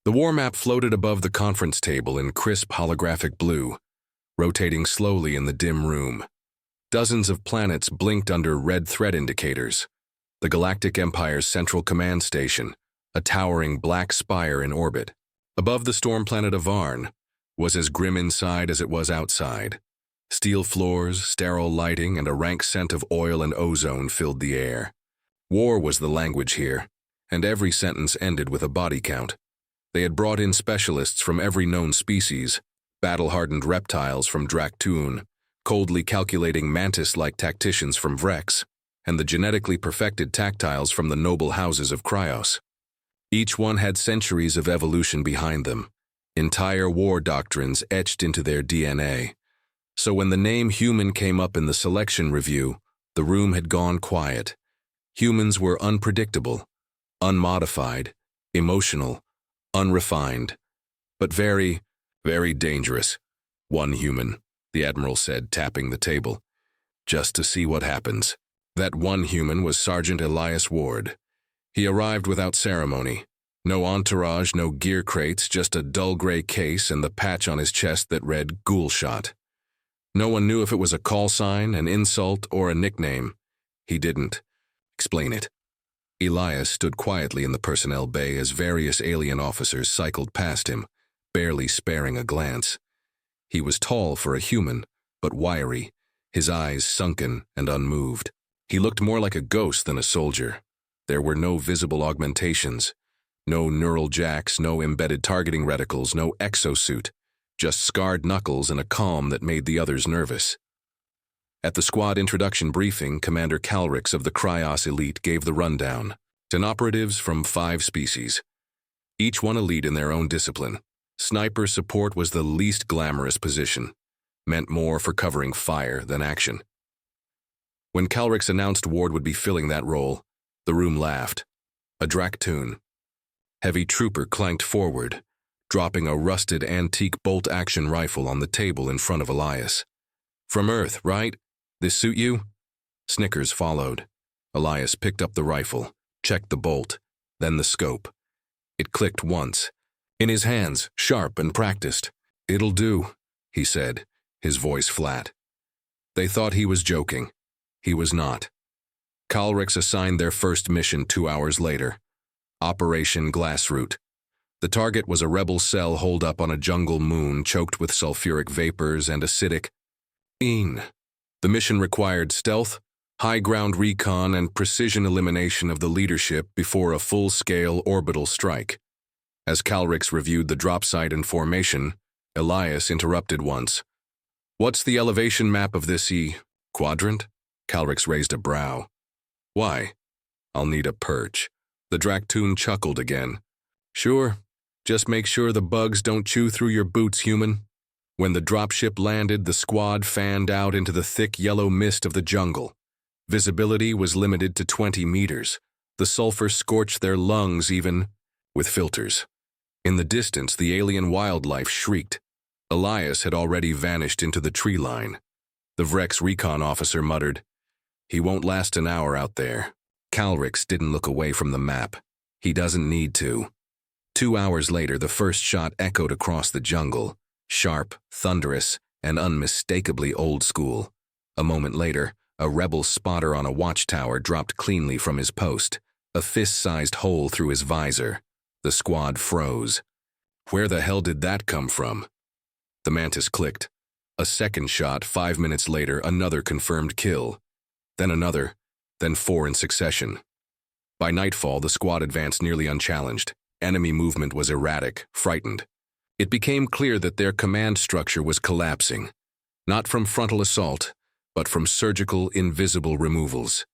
The war map floated above the conference table in crisp holographic blue, rotating slowly in the dim room. Dozens of planets blinked under red threat indicators. The Galactic Empire's central command station, a towering black spire in orbit. Above the storm planet of Varn, was as grim inside as it was outside. Steel floors, sterile lighting, and a rank scent of oil and ozone filled the air. War was the language here, and every sentence ended with a body count. They had brought in specialists from every known species, battle-hardened reptiles from Draktoon, coldly calculating mantis-like tacticians from Vrex, and the genetically perfected tactiles from the noble houses of Cryos. Each one had centuries of evolution behind them, entire war doctrines etched into their DNA. So when the name human came up in the selection review, the room had gone quiet. Humans were unpredictable, unmodified, emotional, unrefined, but very, very dangerous. One human, the Admiral said, tapping the table. Just to see what happens. That one human was Sergeant Elias Ward. He arrived without ceremony. No entourage, no gear crates, just a dull gray case and the patch on his chest that read Ghoul Shot. No one knew if it was a call sign, an insult, or a nickname. He didn't. Explain it. Elias stood quietly in the personnel bay as various alien officers cycled past him, barely sparing a glance. He was tall for a human, but wiry, his eyes sunken and unmoved. He looked more like a ghost than a soldier. There were no visible augmentations, no neural jacks, no embedded targeting reticles, no exosuit, just scarred knuckles and a calm that made the others nervous. At the squad introduction briefing, Commander Calrix of the Cryos Elite gave the rundown. 10 operatives from 5 species, each one elite in their own discipline. Sniper support was the least glamorous position, meant more for covering fire than action. When Calrix announced Ward would be filling that role, the room laughed. A Draktoon. Heavy trooper clanked forward, dropping a rusted antique bolt-action rifle on the table in front of Elias. From Earth, right? This suit you? Snickers followed. Elias picked up the rifle, checked the bolt, then the scope. It clicked once. In his hands, sharp and practiced. It'll do, he said, his voice flat. They thought he was joking. He was not. Calrix assigned their first mission 2 hours later. Operation Glassroot. The target was a rebel cell holed up on a jungle moon choked with sulfuric vapors and acidic The mission required stealth, high-ground recon, and precision elimination of the leadership before a full-scale orbital strike. As Calrix reviewed the drop site and formation, Elias interrupted once. "What's the elevation map of this quadrant?" Calrix raised a brow. "Why?" "I'll need a perch." The Draktoon chuckled again. "Sure. Just make sure the bugs don't chew through your boots, human." When the dropship landed, the squad fanned out into the thick yellow mist of the jungle. Visibility was limited to 20 meters. The sulfur scorched their lungs even with filters. In the distance, the alien wildlife shrieked. Elias had already vanished into the tree line. The Vrex recon officer muttered, "He won't last an hour out there." Calrix didn't look away from the map. He doesn't need to. 2 hours later, the first shot echoed across the jungle, sharp, thunderous, and unmistakably old school. A moment later, a rebel spotter on a watchtower dropped cleanly from his post, a fist-sized hole through his visor. The squad froze. Where the hell did that come from? The mantis clicked. A second shot, 5 minutes later, another confirmed kill. Then another, then 4 in succession. By nightfall, the squad advanced nearly unchallenged. Enemy movement was erratic, frightened. It became clear that their command structure was collapsing, not from frontal assault, but from surgical, invisible removals.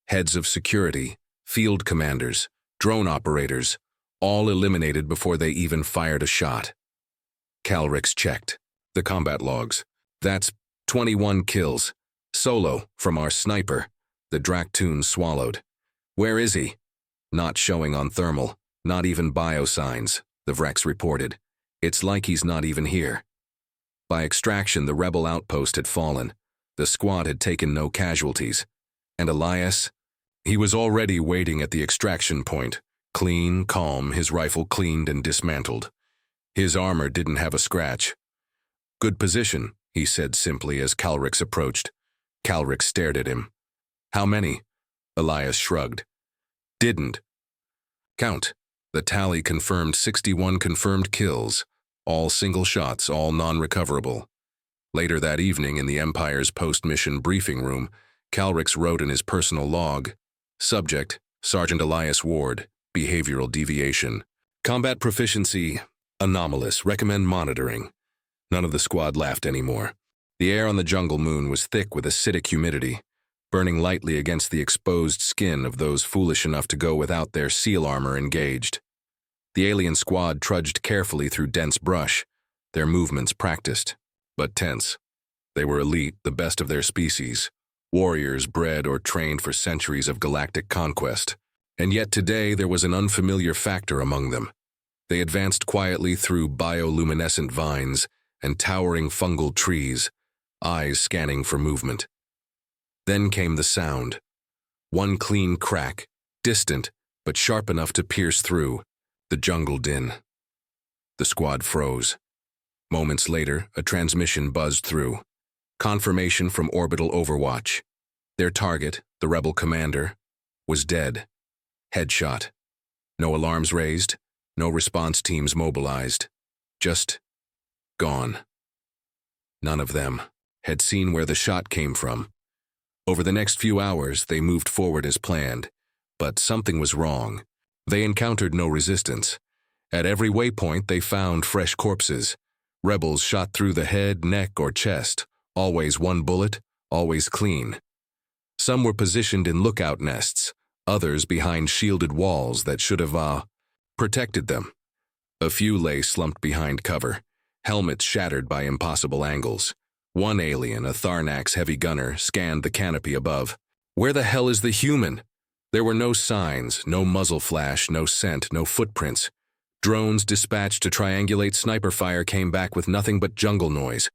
Heads of security, field commanders, drone operators, all eliminated before they even fired a shot. Calrix checked the combat logs. That's 21 kills. Solo from our sniper. The Draktoon swallowed. Where is he? Not showing on thermal, not even biosigns, the Vrex reported. It's like he's not even here. By extraction, the rebel outpost had fallen. The squad had taken no casualties. And Elias? He was already waiting at the extraction point, Clean, calm, his rifle cleaned and dismantled. His armor didn't have a scratch. "Good position," he said simply as Calrix approached. Calrix stared at him. "How many?" Elias shrugged. "Didn't count." The tally confirmed 61 confirmed kills, all single shots, all non-recoverable. Later that evening in the Empire's post-mission briefing room, Calrix wrote in his personal log, "Subject, Sergeant Elias Ward, behavioral deviation. Combat proficiency, anomalous, recommend monitoring." None of the squad laughed anymore. The air on the jungle moon was thick with acidic humidity, burning lightly against the exposed skin of those foolish enough to go without their seal armor engaged. The alien squad trudged carefully through dense brush, their movements practiced, but tense. They were elite, the best of their species, warriors bred or trained for centuries of galactic conquest. And yet today there was an unfamiliar factor among them. They advanced quietly through bioluminescent vines and towering fungal trees, eyes scanning for movement. Then came the sound. One clean crack, distant but sharp enough to pierce through, the jungle din. The squad froze. Moments later, a transmission buzzed through. Confirmation from orbital overwatch. Their target, the rebel commander, was dead. Headshot. No alarms raised, no response teams mobilized. Just gone. None of them had seen where the shot came from. Over the next few hours, they moved forward as planned, but something was wrong. They encountered no resistance. At every waypoint, they found fresh corpses. Rebels shot through the head, neck, or chest. Always one bullet, always clean. Some were positioned in lookout nests, others behind shielded walls that should have, protected them. A few lay slumped behind cover, helmets shattered by impossible angles. One alien, a Tharnax heavy gunner, scanned the canopy above. "Where the hell is the human?" There were no signs, no muzzle flash, no scent, no footprints. Drones dispatched to triangulate sniper fire came back with nothing but jungle noise.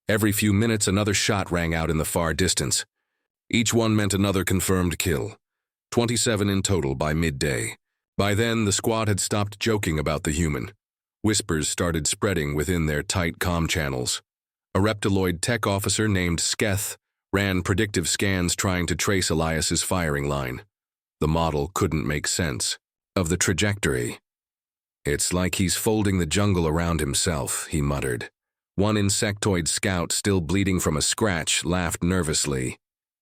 Every few minutes another shot rang out in the far distance. Each one meant another confirmed kill. 27 in total by midday. By then, the squad had stopped joking about the human. Whispers started spreading within their tight comm channels. A reptiloid tech officer named Sketh ran predictive scans trying to trace Elias's firing line. The model couldn't make sense of the trajectory. "It's like he's folding the jungle around himself," he muttered. One insectoid scout, still bleeding from a scratch, laughed nervously.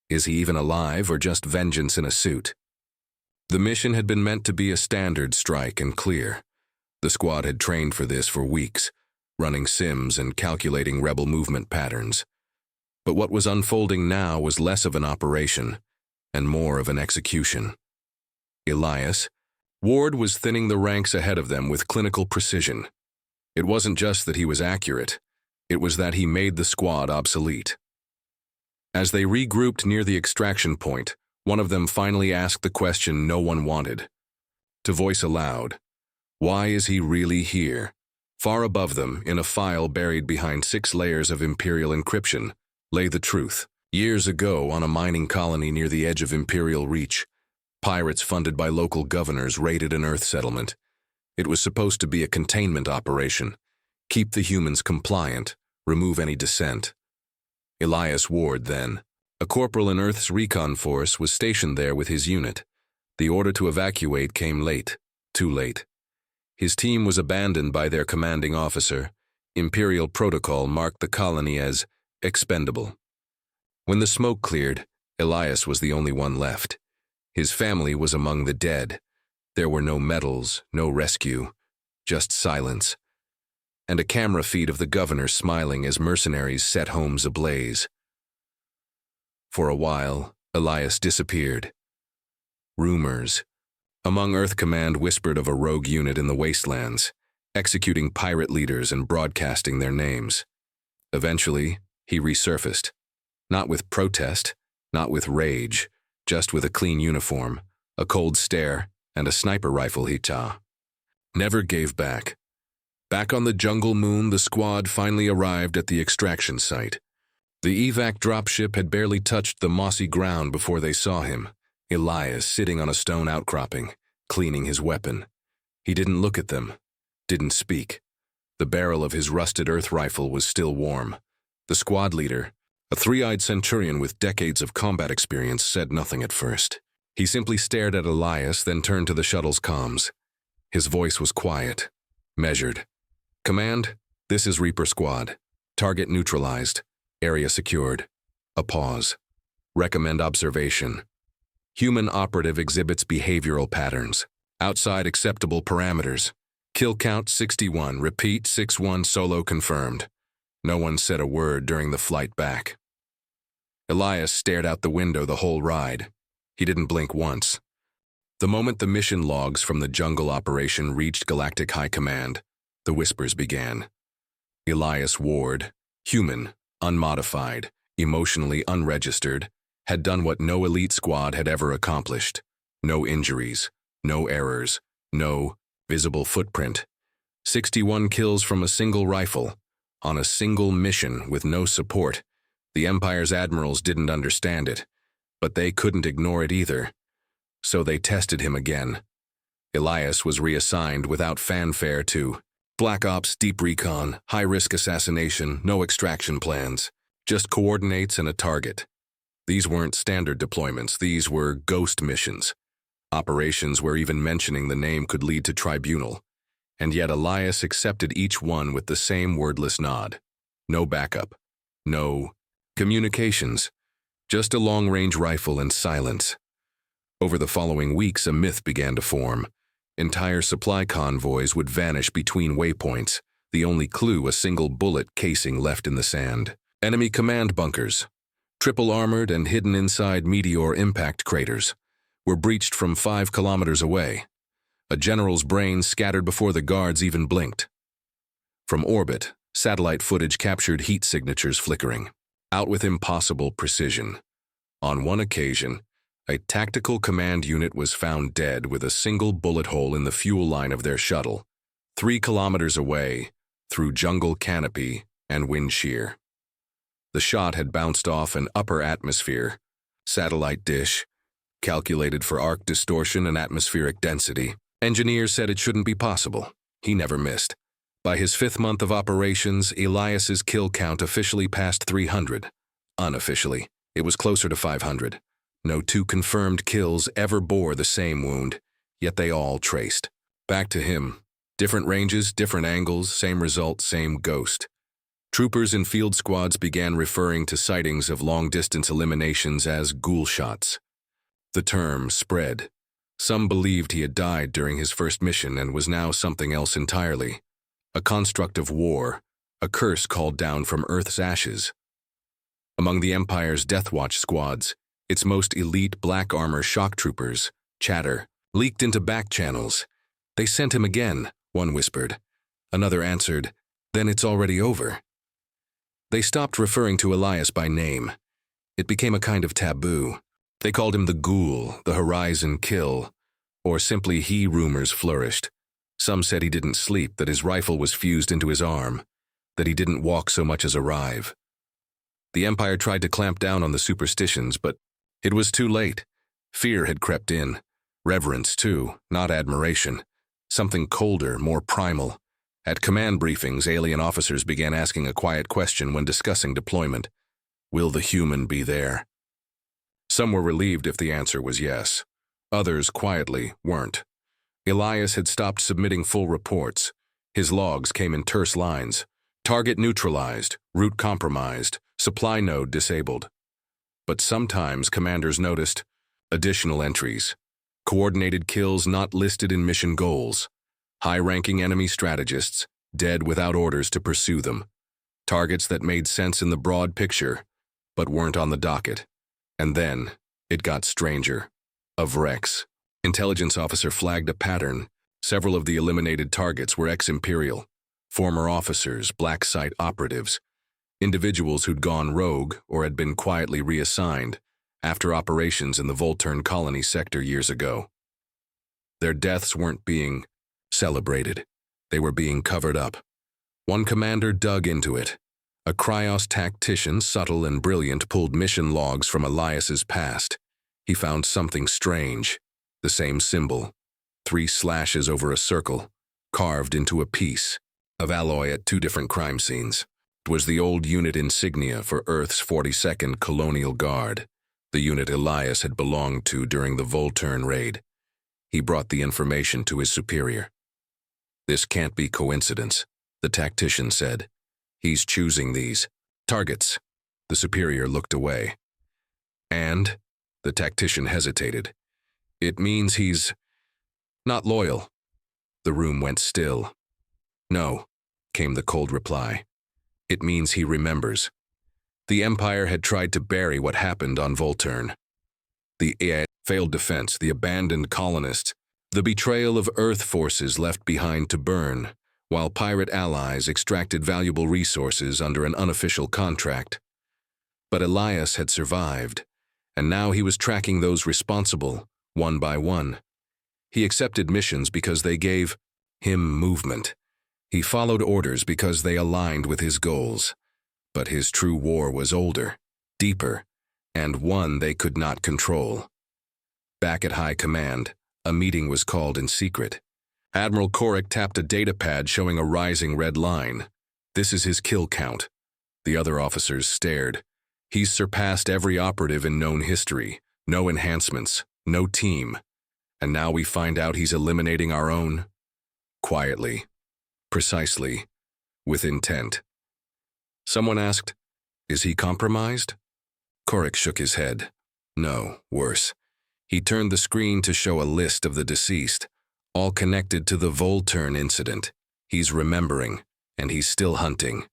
Is he even alive or just vengeance in a suit? The mission had been meant to be a standard strike and clear. The squad had trained for this for weeks, running sims and calculating rebel movement patterns. But what was unfolding now was less of an operation and more of an execution. Elias Ward was thinning the ranks ahead of them with clinical precision. It wasn't just that he was accurate, it was that he made the squad obsolete. As they regrouped near the extraction point, one of them finally asked the question no one wanted. To voice aloud, "Why is he really here?" Far above them, in a file buried behind 6 layers of Imperial encryption, lay the truth. Years ago, on a mining colony near the edge of Imperial Reach, pirates funded by local governors raided an Earth settlement. It was supposed to be a containment operation, keep the humans compliant, remove any dissent. Elias Ward, then, a corporal in Earth's recon force, was stationed there with his unit. The order to evacuate came late, too late. His team was abandoned by their commanding officer. Imperial protocol marked the colony as expendable. When the smoke cleared, Elias was the only one left. His family was among the dead. There were no medals, no rescue, just silence. And a camera feed of the governor smiling as mercenaries set homes ablaze. For a while, Elias disappeared. Rumors among Earth Command whispered of a rogue unit in the wastelands, executing pirate leaders and broadcasting their names. Eventually, he resurfaced. Not with protest, not with rage, just with a clean uniform, a cold stare, and a sniper rifle he never gave back. Back on the jungle moon, the squad finally arrived at the extraction site. The evac dropship had barely touched the mossy ground before they saw him, Elias sitting on a stone outcropping, cleaning his weapon. He didn't look at them, didn't speak. The barrel of his rusted earth rifle was still warm. The squad leader, a three-eyed centurion with decades of combat experience, said nothing at first. He simply stared at Elias, then turned to the shuttle's comms. His voice was quiet, measured. "Command, this is Reaper Squad. Target neutralized. Area secured." A pause. "Recommend observation. Human operative exhibits behavioral patterns. Outside acceptable parameters. Kill count 61. Repeat 61. Solo confirmed." No one said a word during the flight back. Elias stared out the window the whole ride. He didn't blink once. The moment the mission logs from the jungle operation reached Galactic High Command, the whispers began. Elias Ward, human, unmodified, emotionally unregistered, had done what no elite squad had ever accomplished. No injuries, no errors, no visible footprint. 61 kills from a single rifle, on a single mission with no support. The Empire's admirals didn't understand it, but they couldn't ignore it either. So they tested him again. Elias was reassigned without fanfare to Black Ops, Deep Recon, high-risk assassination, no extraction plans, just coordinates and a target. These weren't standard deployments, these were ghost missions. Operations where even mentioning the name could lead to tribunal. And yet Elias accepted each one with the same wordless nod. No backup. No communications. Just a long-range rifle and silence. Over the following weeks, a myth began to form. Entire supply convoys would vanish between waypoints, the only clue a single bullet casing left in the sand. Enemy command bunkers, triple-armored and hidden inside meteor impact craters, were breached from 5 kilometers away. A general's brain scattered before the guards even blinked. From orbit, satellite footage captured heat signatures flickering, out with impossible precision. On one occasion, a tactical command unit was found dead with a single bullet hole in the fuel line of their shuttle, 3 kilometers away, through jungle canopy and wind shear. The shot had bounced off an upper atmosphere, satellite dish, calculated for arc distortion and atmospheric density. Engineers said it shouldn't be possible. He never missed. By his 5th month of operations, Elias's kill count officially passed 300. Unofficially, it was closer to 500. No 2 confirmed kills ever bore the same wound, yet they all traced. Back to him. Different ranges, different angles, same result, same ghost. Troopers and field squads began referring to sightings of long-distance eliminations as ghoul shots. The term spread. Some believed he had died during his first mission and was now something else entirely. A construct of war, a curse called down from Earth's ashes. Among the Empire's Death Watch squads, its most elite black armor shock troopers, chatter, leaked into back channels. "They sent him again," one whispered. Another answered, "Then it's already over." They stopped referring to Elias by name. It became a kind of taboo. They called him the Ghoul, the Horizon Kill, or simply He. Rumors flourished. Some said he didn't sleep, that his rifle was fused into his arm, that he didn't walk so much as arrive. The Empire tried to clamp down on the superstitions, but it was too late. Fear had crept in. Reverence, too, not admiration. Something colder, more primal. At command briefings, alien officers began asking a quiet question when discussing deployment. Will the human be there? Some were relieved if the answer was yes. Others, quietly, weren't. Elias had stopped submitting full reports. His logs came in terse lines. Target neutralized, route compromised, supply node disabled. But sometimes commanders noticed additional entries. Coordinated kills not listed in mission goals. High-ranking enemy strategists, dead without orders to pursue them. Targets that made sense in the broad picture, but weren't on the docket. And then, it got stranger. A Vrex. Intelligence officer flagged a pattern. Several of the eliminated targets were ex-Imperial, former officers, black site operatives, individuals who'd gone rogue or had been quietly reassigned after operations in the Volturn colony sector years ago. Their deaths weren't being celebrated. They were being covered up. One commander dug into it. A Cryos tactician, subtle and brilliant, pulled mission logs from Elias's past. He found something strange. The same symbol. 3 slashes over a circle, carved into a piece of alloy at 2 different crime scenes. It was the old unit insignia for Earth's 42nd Colonial Guard, the unit Elias had belonged to during the Volturn raid. He brought the information to his superior. "This can't be coincidence," the tactician said. "He's choosing these targets." The superior looked away. "And?" The tactician hesitated. "It means he's not loyal." The room went still. "No," came the cold reply. "It means he remembers. The Empire had tried to bury what happened on Volturn. The AI failed defense, the abandoned colonists, the betrayal of Earth forces left behind to burn, while pirate allies extracted valuable resources under an unofficial contract. But Elias had survived, and now he was tracking those responsible, one by one. He accepted missions because they gave him movement. He followed orders because they aligned with his goals. But his true war was older, deeper, and one they could not control. Back at High Command, a meeting was called in secret. Admiral Korik tapped a data pad showing a rising red line. "This is his kill count." The other officers stared. "He's surpassed every operative in known history. No enhancements, no team. And now we find out he's eliminating our own?" Quietly, precisely, with intent. Someone asked, "Is he compromised?" Korik shook his head. "No, worse." He turned the screen to show a list of the deceased, all connected to the Volturn incident. He's remembering, and he's still hunting.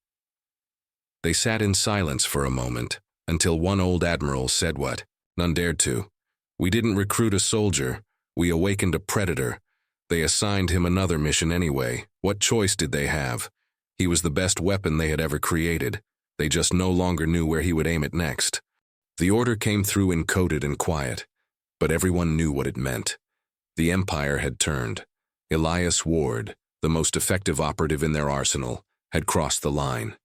They sat in silence for a moment, until one old admiral said what none dared to. "We didn't recruit a soldier. We awakened a predator. They assigned him another mission anyway. What choice did they have? He was the best weapon they had ever created. They just no longer knew where he would aim it next." The order came through encoded and quiet, but everyone knew what it meant. The Empire had turned. Elias Ward, the most effective operative in their arsenal, had crossed the line.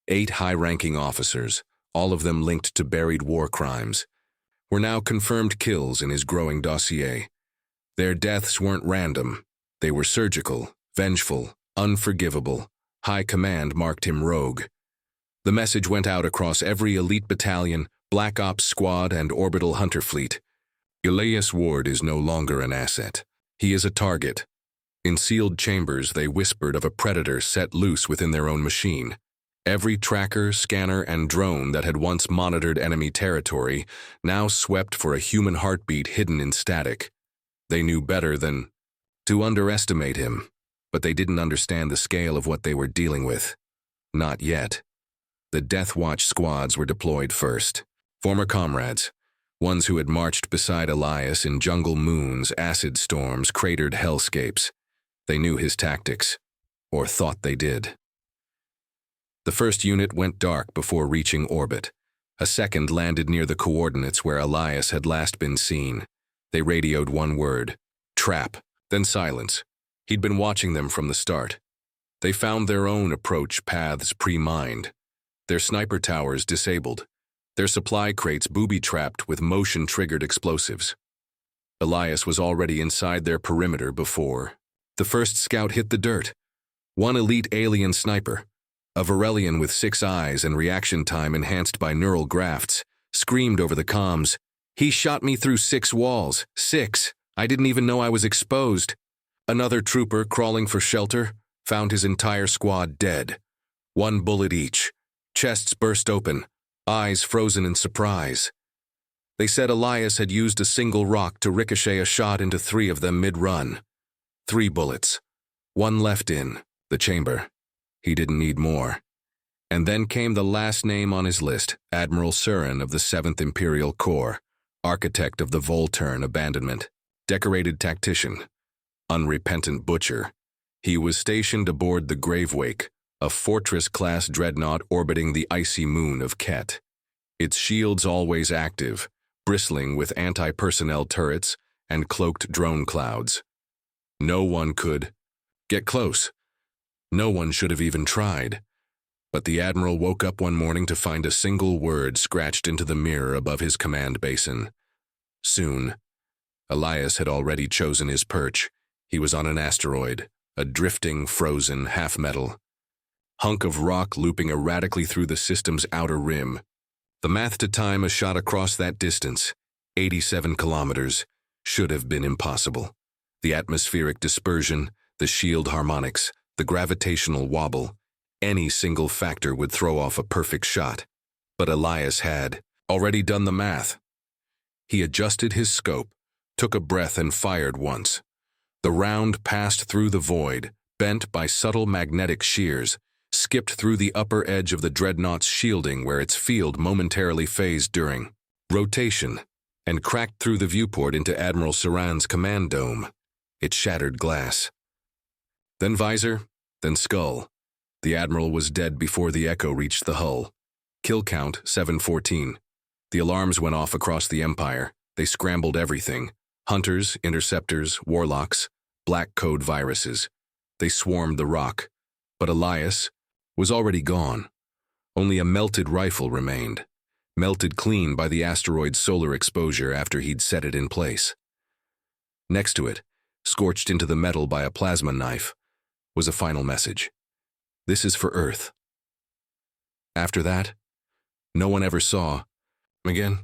8 high-ranking officers, all of them linked to buried war crimes, were now confirmed kills in his growing dossier. Their deaths weren't random. They were surgical, vengeful, unforgivable. High Command marked him rogue. The message went out across every elite battalion, Black Ops squad, and orbital hunter fleet. Elias Ward is no longer an asset. He is a target. In sealed chambers, they whispered of a predator set loose within their own machine. Every tracker, scanner, and drone that had once monitored enemy territory now swept for a human heartbeat hidden in static. They knew better than to underestimate him, but they didn't understand the scale of what they were dealing with. Not yet. The Death Watch squads were deployed first. Former comrades, ones who had marched beside Elias in jungle moons, acid storms, cratered hellscapes. They knew his tactics, or thought they did. The first unit went dark before reaching orbit. A second landed near the coordinates where Elias had last been seen. They radioed one word: trap, then silence. He'd been watching them from the start. They found their own approach paths pre-mined, their sniper towers disabled, their supply crates booby-trapped with motion-triggered explosives. Elias was already inside their perimeter before the first scout hit the dirt. One elite alien sniper, a Varelian with 6 eyes and reaction time enhanced by neural grafts, screamed over the comms, "He shot me through 6 walls. 6! I didn't even know I was exposed." Another trooper, crawling for shelter, found his entire squad dead. 1 bullet each. Chests burst open, eyes frozen in surprise. They said Elias had used a single rock to ricochet a shot into 3 of them mid-run. 3 bullets. 1 left in the chamber. He didn't need more. And then came the last name on his list, Admiral Surin of the 7th Imperial Corps, architect of the Volturn abandonment, decorated tactician, unrepentant butcher. He was stationed aboard the Gravewake, a Fortress-class dreadnought orbiting the icy moon of Ket. Its shields always active, bristling with anti-personnel turrets and cloaked drone clouds. No one could get close. No one should have even tried. But the Admiral woke up one morning to find a single word scratched into the mirror above his command basin. Soon. Elias had already chosen his perch. He was on an asteroid, a drifting, frozen, half-metal hunk of rock looping erratically through the system's outer rim. The math to time a shot across that distance, 87 kilometers, should have been impossible. The atmospheric dispersion, the shield harmonics, the gravitational wobble, any single factor would throw off a perfect shot. But Elias had already done the math. He adjusted his scope, took a breath and fired once. The round passed through the void, bent by subtle magnetic shears, skipped through the upper edge of the dreadnought's shielding where its field momentarily phased during rotation, and cracked through the viewport into Admiral Saran's command dome. It shattered glass. Then visor, then skull. The Admiral was dead before the echo reached the hull. Kill count 714. The alarms went off across the Empire. They scrambled everything. Hunters, interceptors, warlocks, black code viruses. They swarmed the rock. But Elias was already gone. Only a melted rifle remained, melted clean by the asteroid's solar exposure after he'd set it in place. Next to it, scorched into the metal by a plasma knife, was a final message. This is for Earth. After that, no one ever saw. Again,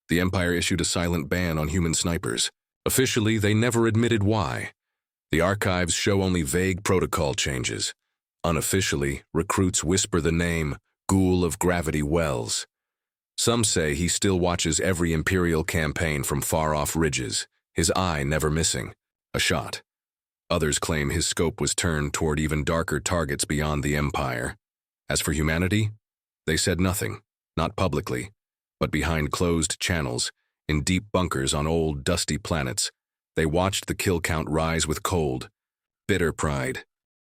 the Empire issued a silent ban on human snipers. Officially, they never admitted why. The archives show only vague protocol changes. Unofficially, recruits whisper the name Ghoul of Gravity Wells. Some say he still watches every Imperial campaign from far-off ridges, his eye never missing a shot. Others claim his scope was turned toward even darker targets beyond the Empire. As for humanity, they said nothing, not publicly, but behind closed channels, in deep bunkers on old, dusty planets. They watched the kill count rise with cold, bitter pride.